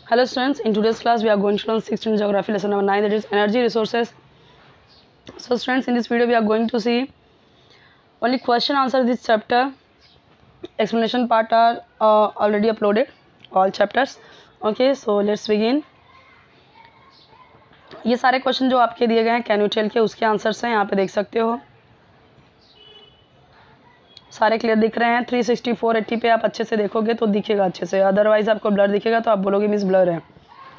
Hello students, in today's class we are going to learn 16th geography lesson number 9, that is energy resources. So students, in this video we are going to see only question answer this chapter. Explanation part are already uploaded, all chapters. Okay, so let's begin. ये सारे question जो आपके दिए गए हैं can you tell के उसके answers हैं, यहाँ पे देख सकते हो सारे क्लियर दिख रहे हैं। 360 480 पे आप अच्छे से देखोगे तो दिखेगा अच्छे से, अदरवाइज आपको ब्लर दिखेगा तो आप बोलोगे मिस ब्लर है।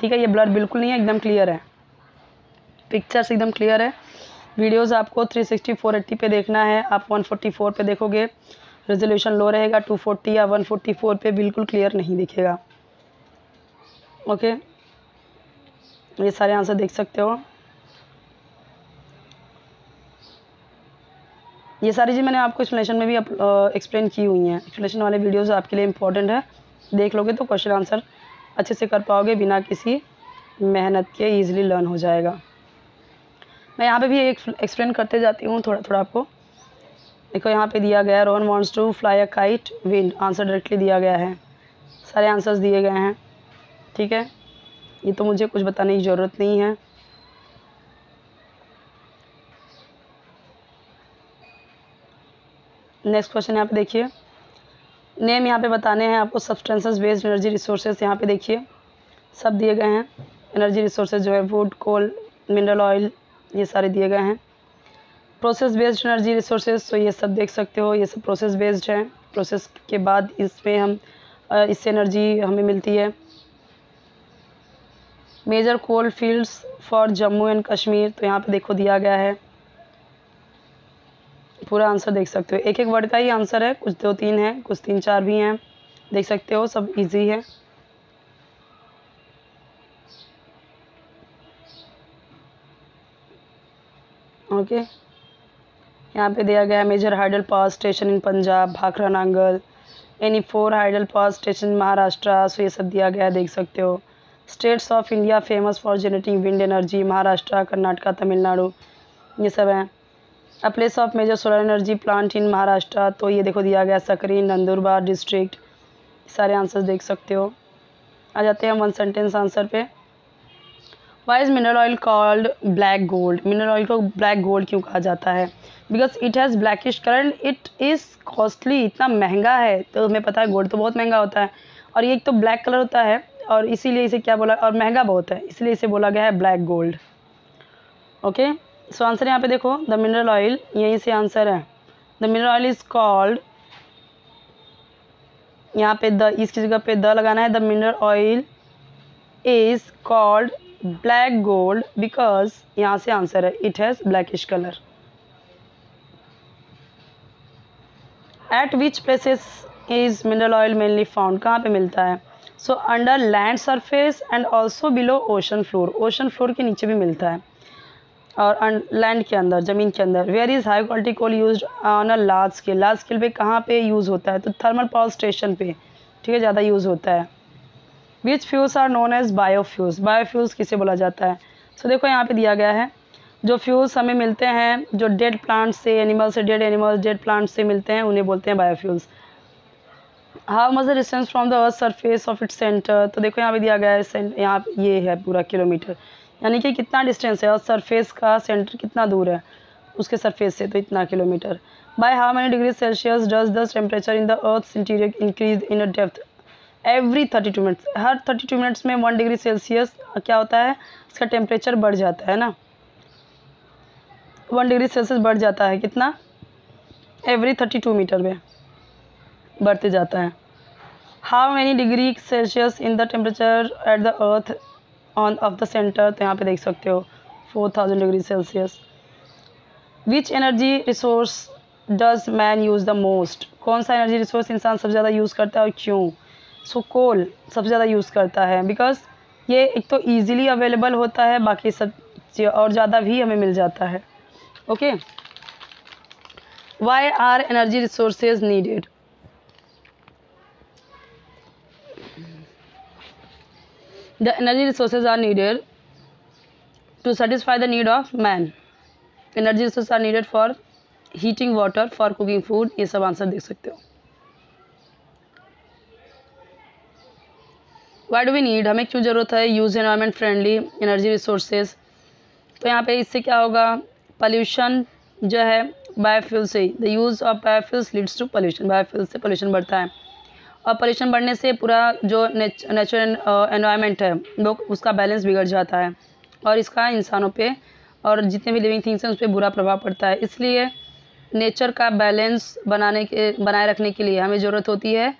ठीक है, ये ब्लर बिल्कुल नहीं है, एकदम क्लियर है, पिक्चर्स एकदम क्लियर है। वीडियोस आपको 360 480 पे देखना है, आप 144 पे देखोगे रेजोल्यूशन लो रहेगा, 240 या 144 पे बिल्कुल क्लियर नहीं दिखेगा। ओके, ये सारे आंसर देख सकते हो। ये सारी चीज़ मैंने आपको एक्सप्लेनेशन में भी एक्सप्लेन की हुई हैं। एक्सप्लेनेशन वाले वीडियोस आपके लिए इंपॉर्टेंट है, देख लोगे तो क्वेश्चन आंसर अच्छे से कर पाओगे, बिना किसी मेहनत के ईजिली लर्न हो जाएगा। मैं यहाँ पे भी एक एक्सप्लेन करते जाती हूँ थोड़ा थोड़ा आपको। देखो यहाँ पे दिया गया है Rohan wants to fly a kite wind, answer directly दिया गया है, सारे आंसर्स दिए गए हैं। ठीक है, ये तो मुझे कुछ बताने की ज़रूरत नहीं है। नेक्स्ट क्वेश्चन यहाँ पे देखिए, नेम यहाँ पे बताने हैं आपको सब्सटेंसेस बेस्ड एनर्जी रिसोर्सेज। यहाँ पे देखिए सब दिए गए हैं, एनर्जी रिसोर्सेज जो है वुड, कोल, मिनरल ऑयल, ये सारे दिए गए हैं। प्रोसेस बेस्ड एनर्जी रिसोर्सेज, तो ये सब देख सकते हो, ये सब प्रोसेस बेस्ड है। प्रोसेस के बाद इसमें हम इससे एनर्जी हमें मिलती है। Major coal fields for Jammu and Kashmir, तो यहाँ पे देखो दिया गया है, पूरा आंसर देख सकते हो। एक एक वर्ड का ही आंसर है, कुछ 2-3 है, कुछ 3-4 भी हैं, देख सकते हो, सब इजी है। ओके, यहाँ पे दिया गया है major hydel power station in Punjab Bhakra Nangal, any 4 hydel power station Maharashtra, so ये सब दिया गया है, देख सकते हो। States of India famous for generating wind energy, Maharashtra, Karnataka, Tamil Nadu, ये सब हैं। A place of major solar energy plant in Maharashtra, तो ये देखो दिया गया सकरी, नंदुरबार डिस्ट्रिक्ट, सारे आंसर्स देख सकते हो। आ जाते हैं 1 सेंटेंस आंसर पे। Y is mineral oil called black gold, mineral oil को ब्लैक गोल्ड क्यों कहा जाता है? Because it has blackish colour, it is costly, इतना महंगा है। तो हमें पता है गोल्ड तो बहुत महंगा होता है, और ये एक तो ब्लैक कलर होता है, और इसीलिए इसे क्या बोला, और महंगा बहुत है, इसलिए इसे बोला गया है black gold. Okay, so answer यहाँ पे देखो, द मिनरल ऑयल, यहीं से आंसर है। The mineral oil is called, यहाँ पे द, इसकी जगह पे द लगाना है। The mineral oil is called black gold because, यहाँ से आंसर है, it has blackish colour. Eight which places is mineral oil mainly found, कहाँ पे मिलता है? So under land surface and also below ocean floor, ocean floor के नीचे भी मिलता है, और लैंड के अंदर, ज़मीन के अंदर। Where is high quality coal used on a large scale, large scale पे कहाँ पे यूज़ होता है? तो थर्मल पावर स्टेशन पे, ठीक है, ज़्यादा यूज़ होता है। Which fuels are known as biofuels, biofuels किसे बोला जाता है? सो देखो यहाँ पे दिया गया है, जो फ्यूल्स हमें मिलते हैं जो डेड प्लांट से, एनिमल से, डेड एनिमल्स डेड प्लांट से मिलते हैं, उन्हें बोलते हैं biofuels. How much the distance from the earth surface of its centre, तो देखो यहाँ पे दिया गया है, यहाँ ये है पूरा किलोमीटर, यानी कि कितना डिस्टेंस है, और सरफेस का सेंटर कितना दूर है उसके सरफेस से, तो इतना kilometre. By how many degree Celsius does the temperature in the earth interior increase in a depth, every 32 minutes, her 32 minutes में 1 डिग्री सेल्सियस क्या होता है, इसका टेम्परेचर बढ़ जाता है ना, 1 डिग्री सेल्सियस बढ़ जाता है, कितना, एवरी 32 मीटर में बढ़ते जाता है। How many degree Celsius in the temperature at the earth on off the centre, तो यहाँ पे देख सकते हो 4000 degree Celsius. Which energy resource does man use the most, कौन सा एनर्जी रिसोर्स इंसान सबसे ज़्यादा यूज़ करता है और क्यों? सो कोल सबसे ज़्यादा यूज़ करता है, बिकॉज ये एक तो ईजिली अवेलेबल होता है, बाकी सब और ज़्यादा भी हमें मिल जाता है। Okay, why are energy resources needed, the energy resources are needed to satisfy the need of man, energy resources are needed for heating water, for cooking food, ये सब आंसर देख सकते हो। व्हाई डू वी नीड, हमें क्यों ज़रूरत है use environment friendly energy resources. तो यहाँ पे इससे क्या होगा, पॉल्यूशन जो है बायोफ्यूल से, the use of biofuels leads to pollution, biofuel से पॉल्यूशन बढ़ता है और पॉल्यूशन बढ़ने से पूरा जो नेचुरल एनवायरनमेंट है वो उसका बैलेंस बिगड़ जाता है और इसका इंसानों पे और जितने भी लिविंग थिंग्स हैं उस पर बुरा प्रभाव पड़ता है। इसलिए नेचर का बैलेंस बनाए रखने के लिए हमें ज़रूरत होती है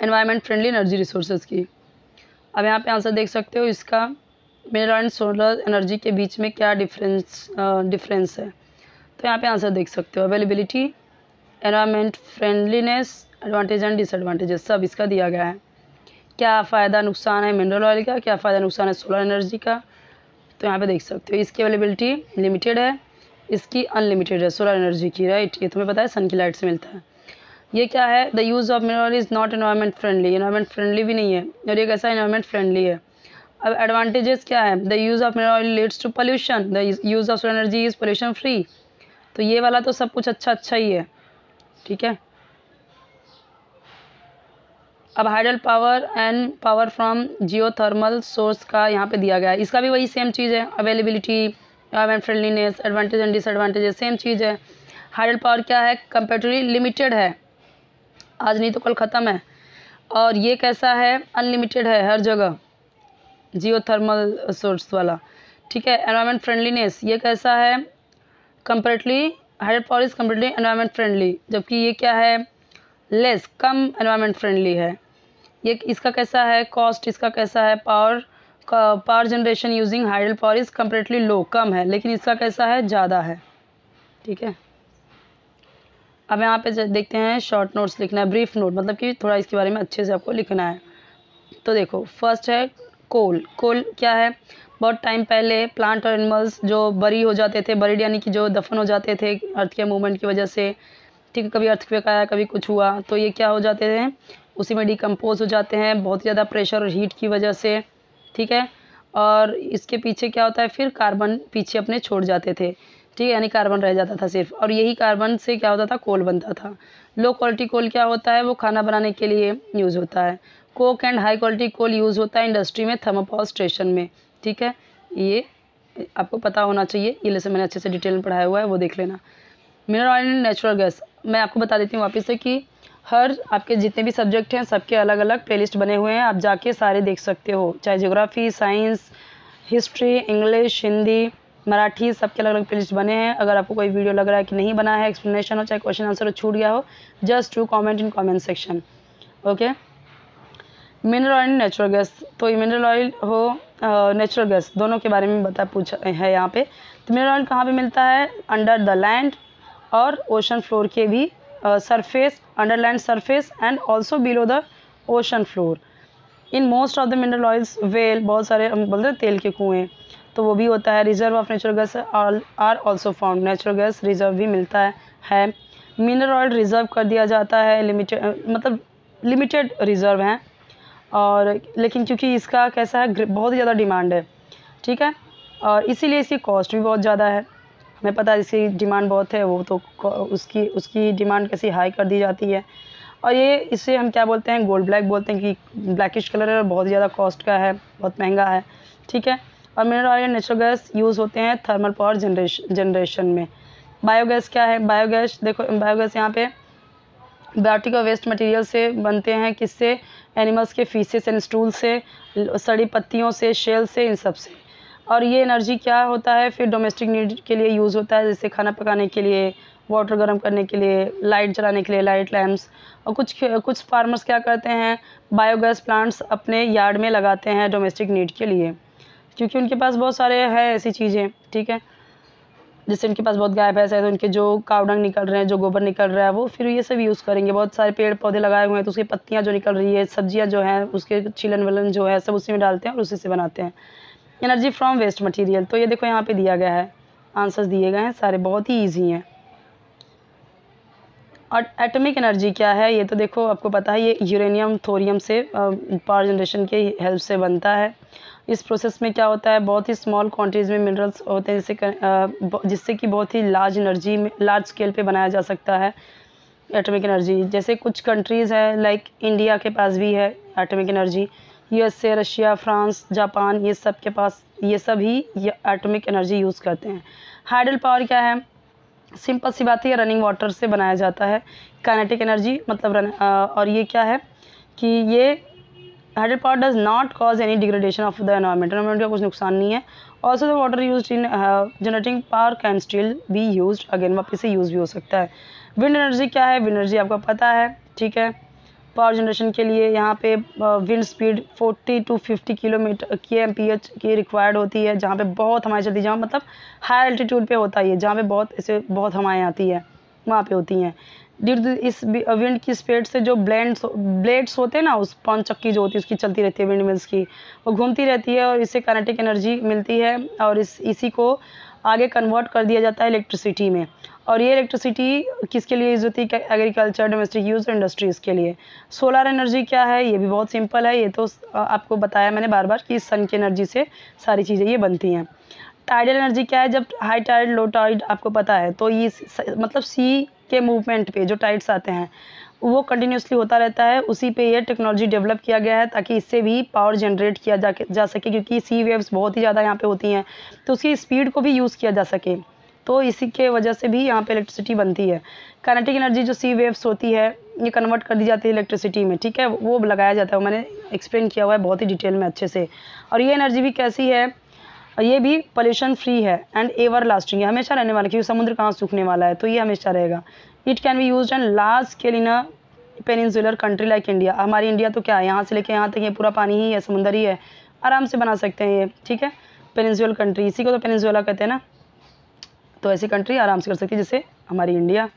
एनवायरनमेंट फ्रेंडली एनर्जी रिसोर्सेज की। अब यहाँ पे आंसर देख सकते हो इसका, मिनरल एंड सोलर एनर्जी के बीच में क्या डिफरेंस है। तो यहाँ पे आंसर देख सकते हो, availability, environment friendliness, advantage and disadvantages सब इसका दिया गया है। क्या फ़ायदा नुकसान है मिनरल ऑयल का, क्या फ़ायदा नुकसान है सोलर एनर्जी का। तो यहाँ पे देख सकते हो इसकी अवेलेबिलिटी लिमिटेड है, इसकी अनलिमिटेड है सोलर एनर्जी की, राइट। ये तुम्हें पता है सन की लाइट से मिलता है। ये क्या है, the use of mineral is not environment friendly, environment friendly भी नहीं है और ये कैसा एनवायरनमेंट फ्रेंडली है। अब एडवांटेजेस क्या है, the use of mineral oil leads to pollution, the use of solar energy is pollution free. तो ये वाला तो सब कुछ अच्छा ही है, ठीक है। अब hydel power and power from geothermal source का यहाँ पे दिया गया है, इसका भी वही सेम चीज़ है, availability, environment friendliness, advantage and disadvantages same चीज़ है। हाइडल पावर क्या है, कंपेरेटिवली लिमिटेड है, आज नहीं तो कल ख़त्म है। और ये कैसा है, अनलिमिटेड है हर जगह, जियोथर्मल सोर्स वाला, ठीक है। एनवायरनमेंट फ्रेंडलीनेस ये कैसा है, comparatively hydel power is comparatively environment friendly, जबकि ये क्या है, लेस कम एनवायरनमेंट फ्रेंडली है। ये इसका कैसा है, कॉस्ट इसका कैसा है, power generation using hydel power is comparatively low, कम है, लेकिन इसका कैसा है, ज़्यादा है, ठीक है। अब यहाँ पे देखते हैं, शॉर्ट नोट्स लिखना है, ब्रीफ नोट मतलब कि थोड़ा इसके बारे में अच्छे से आपको लिखना है। तो देखो फर्स्ट है कोल। कोल क्या है, बहुत टाइम पहले प्लांट और एनिमल्स जो बरी हो जाते थे, बरीड यानी कि जो दफन हो जाते थे अर्थ के मूवमेंट की वजह से, ठीक है, कभी अर्थक्वेक आया कभी कुछ हुआ तो ये क्या हो जाते थे, उसी में डिकम्पोज हो जाते हैं बहुत ज़्यादा प्रेशर और हीट की वजह से, ठीक है। और इसके पीछे क्या होता है, फिर कार्बन पीछे अपने छोड़ जाते थे, ठीक है, यानी कार्बन रह जाता था सिर्फ, और यही कार्बन से क्या होता था, कोल बनता था। लो क्वालिटी कोल क्या होता है, वो खाना बनाने के लिए यूज़ होता है। Coke and high quality coal use होता है इंडस्ट्री में, थर्मोपावर स्टेशन में, ठीक है। ये आपको पता होना चाहिए, ये लेसन मैंने अच्छे से डिटेल में पढ़ाया हुआ है, वो देख लेना। Mineral oil and natural gas, मैं आपको बता देती हूँ वापस से कि हर आपके जितने भी सब्जेक्ट हैं सबके अलग अलग प्लेलिस्ट बने हुए हैं, आप जाके सारे देख सकते हो, चाहे geography, science, history, English, Hindi, Marathi, सबके अलग अलग प्लेलिस्ट बने हैं। अगर आपको कोई वीडियो लग रहा है कि नहीं बना है, एक्सप्लेनेशन हो चाहे क्वेश्चन आंसर हो छूट गया हो, just to comment in comment section, okay. Mineral oil and natural gas, तो मिनरल ऑयल हो नेचुरल गैस दोनों के बारे में पूछा है यहाँ पे। तो मिनरल ऑयल कहाँ पे मिलता है, अंडर द लैंड और ओशन फ्लोर के भी surface, under land surface and also below the ocean floor. In most of the mineral oils well, बहुत सारे हम बोलते हैं तेल के कुएँ, तो वो भी होता है। Reserve of natural gas are also found, natural gas reserve भी मिलता है। मिनरल ऑयल रिजर्व कर दिया जाता है, लिमिटेड मतलब लिमिटेड रिजर्व हैं, और लेकिन क्योंकि इसका कैसा है, बहुत ही ज़्यादा डिमांड है, ठीक है, और इसीलिए इसकी कॉस्ट भी बहुत ज़्यादा है। हमें पता है इसकी डिमांड बहुत है, वो तो उसकी डिमांड कैसी हाई कर दी जाती है। और ये इसे हम क्या बोलते हैं, गोल्ड ब्लैक बोलते हैं, कि ब्लैकिश कलर है और बहुत ज़्यादा कॉस्ट का है, बहुत महंगा है, ठीक है। और mineral oil and natural gas use होते हैं थर्मल पावर जनरेशन में। बायोगैस क्या है, बायोगैस देखो, बायोगैस यहाँ पे बायोटिक और वेस्ट मटेरियल से बनते हैं, किससे, एनिमल्स के फीसेस एंड स्टूल से, सड़ी पत्तियों से, शेल से, इन सब से। और ये एनर्जी क्या होता है, फिर डोमेस्टिक नीड के लिए यूज़ होता है, जैसे खाना पकाने के लिए, वाटर गर्म करने के लिए, लाइट जलाने के लिए, लाइट लैम्प्स। और कुछ फार्मर्स क्या करते हैं, बायोगैस प्लांट्स अपने यार्ड में लगाते हैं डोमेस्टिक नीड के लिए, क्योंकि उनके पास बहुत सारे है ऐसी चीज़ें, ठीक है, जैसे उनके पास बहुत गाय भैंस है तो उनके जो कावडंग निकल रहे हैं, जो गोबर निकल रहा है, वो फिर ये सब यूज़ करेंगे। बहुत सारे पेड़ पौधे लगाए हुए हैं तो उसकी पत्तियाँ जो निकल रही है, सब्जियाँ जो हैं, उसके छिलन वलन जो है सब उसी में डालते हैं और उसी से बनाते हैं। एनर्जी फ्रॉम वेस्ट मटेरियल, तो ये देखो यहाँ पे दिया गया है, आंसर्स दिए गए हैं सारे, बहुत ही ईजी हैं। और एटॉमिक एनर्जी क्या है, ये तो देखो आपको पता है, ये यूरेनियम थोरियम से पावर जनरेशन के हेल्प से बनता है। इस प्रोसेस में क्या होता है, बहुत ही स्मॉल क्वांटिटीज़ में मिनरल्स होते हैं, जिससे कि बहुत ही लार्ज स्केल पे बनाया जा सकता है एटॉमिक एनर्जी। जैसे कुछ कंट्रीज़ है, लाइक इंडिया के पास भी है atomic energy, USA, Russia, France, Japan, ये सब के पास ये सब ही ये एटॉमिक एनर्जी यूज़ करते हैं। हाइडल पावर क्या है? सिंपल सी बात है, रनिंग वाटर से बनाया जाता है। काइनेटिक एनर्जी मतलब और ये क्या है कि ये hydel power does not cause any degradation of the environment का कुछ नुकसान नहीं है। Also the water use in generating power can still be use again, वापस से यूज़ भी हो सकता है। विंड एनर्जी क्या है? विंड एनर्जी आपको पता है, ठीक है। पावर जनरेशन के लिए यहाँ पे wind speed 40 to 50 kilometre kmph की रिक्वायर्ड होती है, जहाँ पे बहुत हवाएं चलती है, जहाँ मतलब हाई एल्टीट्यूड पे होता है, जहाँ पे बहुत हवाएं आती है वहाँ पे होती हैं। ड्यू टू इस विंड की स्पीड से जो ब्लेड्स होते हैं ना, उस पवन चक्की जो होती है उसकी चलती रहती है, विंड मिल्स की, वो घूमती रहती है और इससे काइनेटिक एनर्जी मिलती है और इसी को आगे कन्वर्ट कर दिया जाता है इलेक्ट्रिसिटी में। और ये इलेक्ट्रिसिटी किसके लिए यूज़ होती है? एग्रीकल्चर, डोमेस्टिक यूज़ और इंडस्ट्रीज़ के लिए। सोलर एनर्जी क्या है? ये भी बहुत सिंपल है, ये तो आपको बताया मैंने बार बार कि सन की एनर्जी से सारी चीज़ें ये बनती हैं। टाइडल एनर्जी क्या है? जब हाई टाइड लो टाइड आपको पता है, तो ये मतलब सी के मूवमेंट पे जो टाइड्स आते हैं वो कंटिन्यूसली होता रहता है, उसी पे ये टेक्नोलॉजी डेवलप किया गया है ताकि इससे भी पावर जनरेट किया जा सके, क्योंकि सी वेव्स बहुत ही ज़्यादा यहाँ पे होती हैं, तो उसकी स्पीड को भी यूज़ किया जा सके, तो इसी के वजह से भी यहाँ पे इलेक्ट्रिसिटी बनती है। काइनेटिक एनर्जी जो सी वेव्स होती है ये कन्वर्ट कर दी जाती है इलेक्ट्रिसिटी में, ठीक है, वो लगाया जाता है, वो मैंने एक्सप्लेन किया हुआ है बहुत ही डिटेल में अच्छे से। और ये एनर्जी भी कैसी है? ये भी पोल्यूशन फ्री है एंड एवर लास्टिंग है, हमेशा रहने वाला, क्योंकि समुद्र कहाँ सूखने वाला है, तो ये हमेशा रहेगा। It can be use in large scale in a peninsular country like India. हमारी इंडिया तो क्या है, यहाँ से लेके यहाँ तक ये पूरा पानी ही है, समुंदर ही है, आराम से बना सकते हैं ये, ठीक है। पेनिनसुलर कंट्री, इसी को तो पेनिनसुला कहते हैं ना, तो ऐसी कंट्री आराम से कर सकती है जैसे हमारी इंडिया।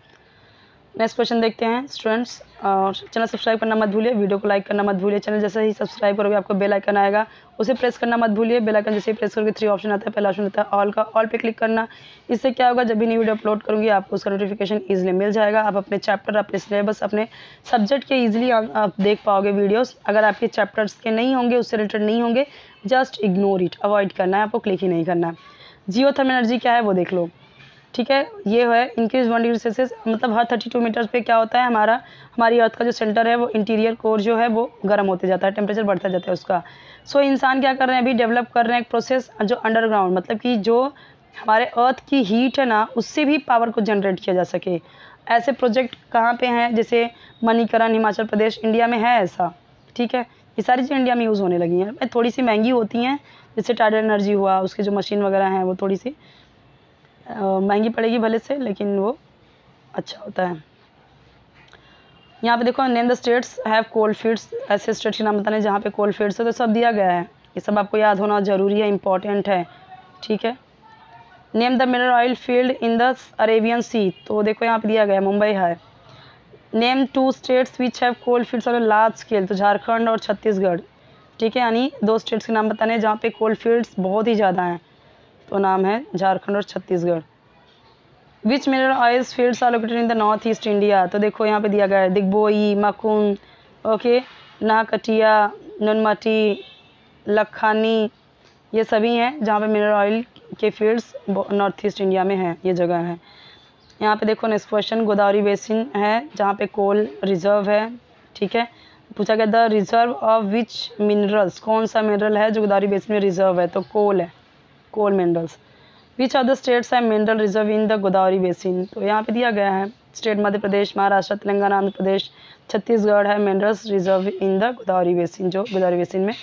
नेक्स्ट क्वेश्चन देखते हैं स्टूडेंट्स। चैनल सब्सक्राइब करना मत भूलिए, वीडियो को लाइक करना मत भूलिए। चैनल जैसे ही सब्सक्राइब करोगे आपको बेल आइकन आएगा, उसे प्रेस करना मत भूलिए। बेल आइकन जैसे ही प्रेस करोगे 3 ऑप्शन आता है, पहला ऑप्शन होता है ऑल का, ऑल पे क्लिक करना। इससे क्या होगा, जब भी नई वीडियो अपलोड करूँगी आपको उसका नोटिफिकेशन ईजिली मिल जाएगा। आप अपने चैप्टर, अपने सिलेबस, अपने सब्जेक्ट के ईजिली आप देख पाओगे वीडियोज़। अगर आपके चैप्टर्स के नहीं होंगे, उससे रिलेटेड नहीं होंगे, जस्ट इग्नोर इट, अवॉइड करना है, आपको क्लिक ही नहीं करना है। जियोथर्मल एनर्जी क्या है वो देख लो, ठीक है। ये है इंक्रीज 1 डिग्री सेल्सियस, मतलब हर 32 मीटर्स पे क्या होता है, हमारी अर्थ का जो सेंटर है वो इंटीरियर कोर जो है वो गर्म होते जाता है, टेम्परेचर बढ़ता जाता है उसका। सो इंसान क्या कर रहे हैं, अभी डेवलप कर रहे हैं एक प्रोसेस जो अंडरग्राउंड, मतलब कि जो हमारे अर्थ की हीट है ना, उससे भी पावर को जनरेट किया जा सके। ऐसे प्रोजेक्ट कहाँ पे हैं, जैसे मणिकरण, हिमाचल प्रदेश, इंडिया में है ऐसा, ठीक है। ये सारी चीज़ें इंडिया में यूज़ होने लगी हैं, थोड़ी सी महंगी होती हैं, जैसे टाइडल एनर्जी हुआ, उसकी जो मशीन वगैरह हैं वो थोड़ी सी महंगी पड़ेगी भले से, लेकिन वो अच्छा होता है। यहाँ पे देखो, name the states have coal fields, ऐसे स्टेट्स के नाम बताने जहाँ पे कोल फील्ड्स है, तो सब दिया गया है, ये सब आपको याद होना जरूरी है, इंपॉर्टेंट है, ठीक है। Name the mineral oil field in the Arabian sea, तो देखो यहाँ पे दिया गया है मुंबई है। Name 2 states which have coal fields on a large scale, तो झारखंड और छत्तीसगढ़, ठीक है, यानी 2 स्टेट्स के नाम बताने जहाँ पे कोल फील्ड्स बहुत ही ज़्यादा हैं, तो नाम है झारखंड और Chhattisgarh. Which mineral oils fields are located in the north east India, तो देखो यहाँ पे दिया गया है दिग्बोई, माकुम, ओके, नाहकटिया, नुनमाटी, लखानी, ये सभी हैं जहाँ पे मिनरल ऑयल के फील्ड्स नॉर्थ ईस्ट इंडिया में हैं, ये जगह है। यहाँ पे देखो नेक्स्ट क्वेश्चन, गोदावरी बेसिन है जहाँ पे कोल रिजर्व है, ठीक है। पूछा गया the reserve of which minerals, कौन सा मिनरल है जो गोदावरी बेसिन में रिजर्व है, तो कोल है, coal minerals. Which are the states है mineral reserve in the Godavari basin, तो यहाँ पे दिया गया है स्टेट मध्य प्रदेश, महाराष्ट्र, तेलंगाना, आंध्र प्रदेश, छत्तीसगढ़ है minerals reserve in the Godavari basin, जो गोदावरी बेसिन में।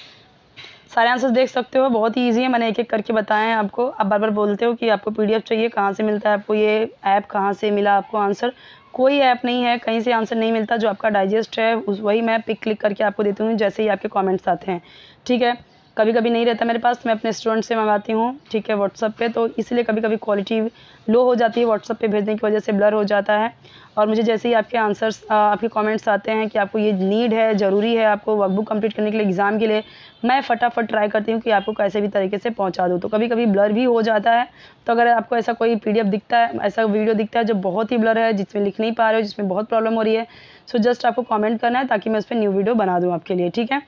सारे आंसर्स देख सकते हो, बहुत ही ईजी है, मैंने एक एक करके बताए हैं आपको। आप बार बार बोलते हो कि आपको PDF चाहिए, कहाँ से मिलता है आपको ये ऐप, कहाँ से मिला आपको आंसर, कोई ऐप नहीं है, कहीं से आंसर नहीं मिलता, जो आपका डाइजेस्ट है वही मैं पिक क्लिक करके आपको देती हूँ जैसे ही आपके कमेंट्स आते हैं, ठीक है। कभी कभी नहीं रहता मेरे पास, मैं अपने स्टूडेंट से मंगाती हूँ, ठीक है, व्हाट्सअप पे, तो इसलिए कभी कभी क्वालिटी लो हो जाती है, व्हाट्सअप पे भेजने की वजह से ब्लर हो जाता है। और मुझे जैसे ही आपके आंसर्स, आपके कमेंट्स आते हैं कि आपको ये नीड है, ज़रूरी है आपको वर्कबुक कंप्लीट करने के लिए, एग्ज़ाम के लिए, मैं फटाफट ट्राई करती हूँ कि आपको कैसे भी तरीके से पहुँचा दूँ। तो कभी कभी ब्लर भी हो जाता है, तो अगर आपको ऐसा कोई PDF दिखता है, ऐसा वीडियो दिखता है जो बहुत ही ब्लर है, जिसमें लिख नहीं पा रहे हो, जिसमें बहुत प्रॉब्लम हो रही है, सो जस्ट आपको कॉमेंट करना है ताकि मैं उस पर न्यू वीडियो बना दूँ आपके लिए, ठीक है।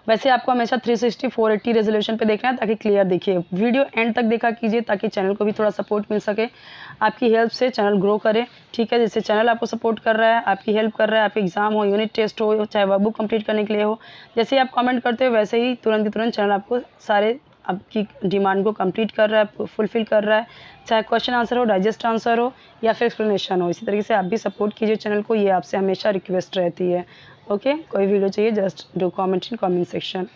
वैसे आपको हमेशा 360 480 रेजोल्यूशन पे देखना है ताकि क्लियर दिखे। वीडियो एंड तक देखा कीजिए ताकि चैनल को भी थोड़ा सपोर्ट मिल सके, आपकी हेल्प से चैनल ग्रो करे। ठीक है, जैसे चैनल आपको सपोर्ट कर रहा है, आपकी हेल्प कर रहा है, आपके एग्जाम हो, यूनिट टेस्ट हो, चाहे वर्कबुक कंप्लीट करने के लिए हो, जैसे ही आप कमेंट करते हो वैसे ही तुरंत की तुरंत चैनल आपको सारे आपकी डिमांड को कंप्लीट कर रहा है, फुलफिल कर रहा है, चाहे क्वेश्चन आंसर हो, डाइजेस्ट आंसर हो या फिर एक्सप्लेनेशन हो। इसी तरीके से आप भी सपोर्ट कीजिए चैनल को, ये आपसे हमेशा रिक्वेस्ट रहती है। ओके, कोई वीडियो चाहिए just do comment in comment section.